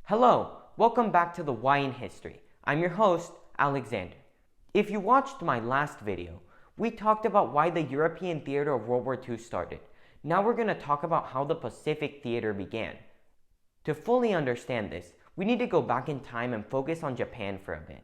Hello, welcome back to the Why in History. I'm your host, Alexander. If you watched my last video, we talked about why the European theater of World War II started. Now we're going to talk about how the Pacific theater began. To fully understand this, we need to go back in time and focus on Japan for a bit.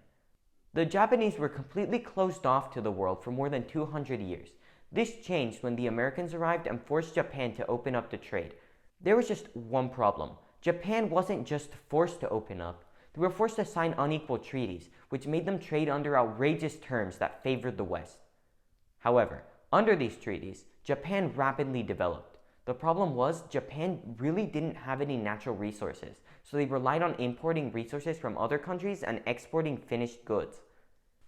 The Japanese were completely closed off to the world for more than 200 years. This changed when the Americans arrived and forced Japan to open up to trade. There was just one problem. Japan wasn't just forced to open up. They were forced to sign unequal treaties, which made them trade under outrageous terms that favored the West. However, under these treaties, Japan rapidly developed. The problem was Japan really didn't have any natural resources, so they relied on importing resources from other countries and exporting finished goods.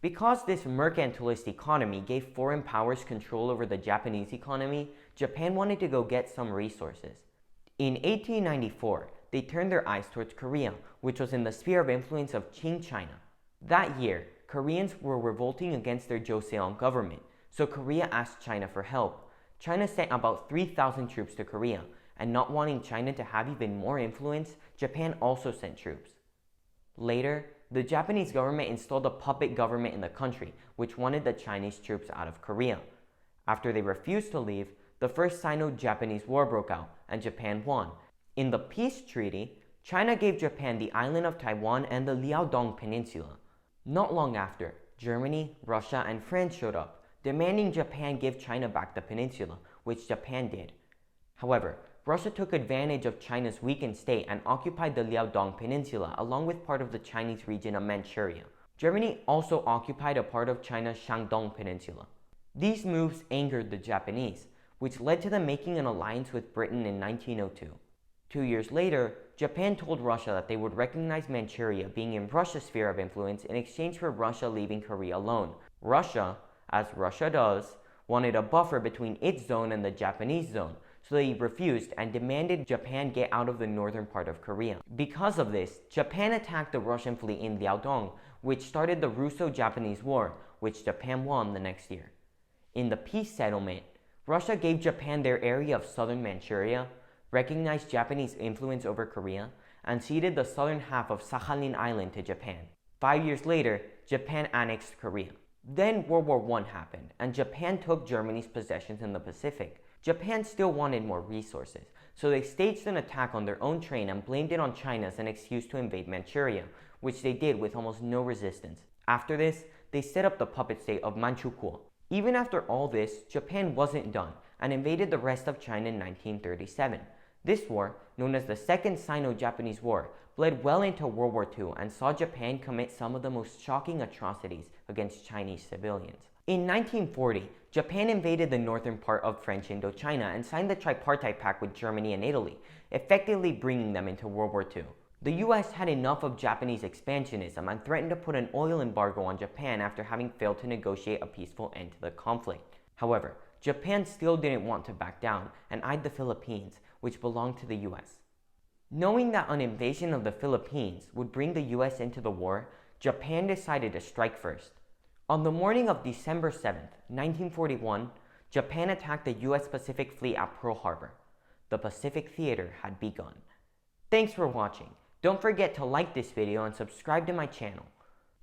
Because this mercantilist economy gave foreign powers control over the Japanese economy, Japan wanted to go get some resources. In 1894, they turned their eyes towards Korea, which was in the sphere of influence of Qing China. That year, Koreans were revolting against their Joseon government, so Korea asked China for help. China sent about 3,000 troops to Korea, and not wanting China to have even more influence, Japan also sent troops. Later, the Japanese government installed a puppet government in the country, which wanted the Chinese troops out of Korea. After they refused to leave, the First Sino-Japanese War broke out, and Japan won. In the peace treaty, China gave Japan the island of Taiwan and the Liaodong Peninsula. Not long after, Germany, Russia, and France showed up, demanding Japan give China back the peninsula, which Japan did. However, Russia took advantage of China's weakened state and occupied the Liaodong Peninsula along with part of the Chinese region of Manchuria. Germany also occupied a part of China's Shandong Peninsula. These moves angered the Japanese, which led to them making an alliance with Britain in 1902. 2 years later, Japan told Russia that they would recognize Manchuria being in Russia's sphere of influence in exchange for Russia leaving Korea alone. Russia, as Russia does, wanted a buffer between its zone and the Japanese zone, so they refused and demanded Japan get out of the northern part of Korea. Because of this, Japan attacked the Russian fleet in Liaodong, which started the Russo-Japanese War, which Japan won the next year. In the peace settlement, Russia gave Japan their area of southern Manchuria, recognized Japanese influence over Korea, and ceded the southern half of Sakhalin Island to Japan. 5 years later, Japan annexed Korea. Then World War I happened, and Japan took Germany's possessions in the Pacific. Japan still wanted more resources, so they staged an attack on their own train and blamed it on China as an excuse to invade Manchuria, which they did with almost no resistance. After this, they set up the puppet state of Manchukuo. Even after all this, Japan wasn't done and invaded the rest of China in 1937. This war, known as the Second Sino-Japanese War, bled well into World War II and saw Japan commit some of the most shocking atrocities against Chinese civilians. In 1940, Japan invaded the northern part of French Indochina and signed the Tripartite Pact with Germany and Italy, effectively bringing them into World War II. The US had enough of Japanese expansionism and threatened to put an oil embargo on Japan after having failed to negotiate a peaceful end to the conflict. However, Japan still didn't want to back down and eyed the Philippines, which belonged to the US. Knowing that an invasion of the Philippines would bring the US into the war, Japan decided to strike first. On the morning of December 7th, 1941, Japan attacked the US Pacific Fleet at Pearl Harbor. The Pacific Theater had begun. Thanks for watching. Don't forget to like this video and subscribe to my channel.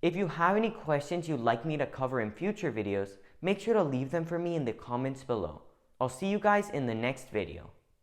If you have any questions you'd like me to cover in future videos, make sure to leave them for me in the comments below. I'll see you guys in the next video.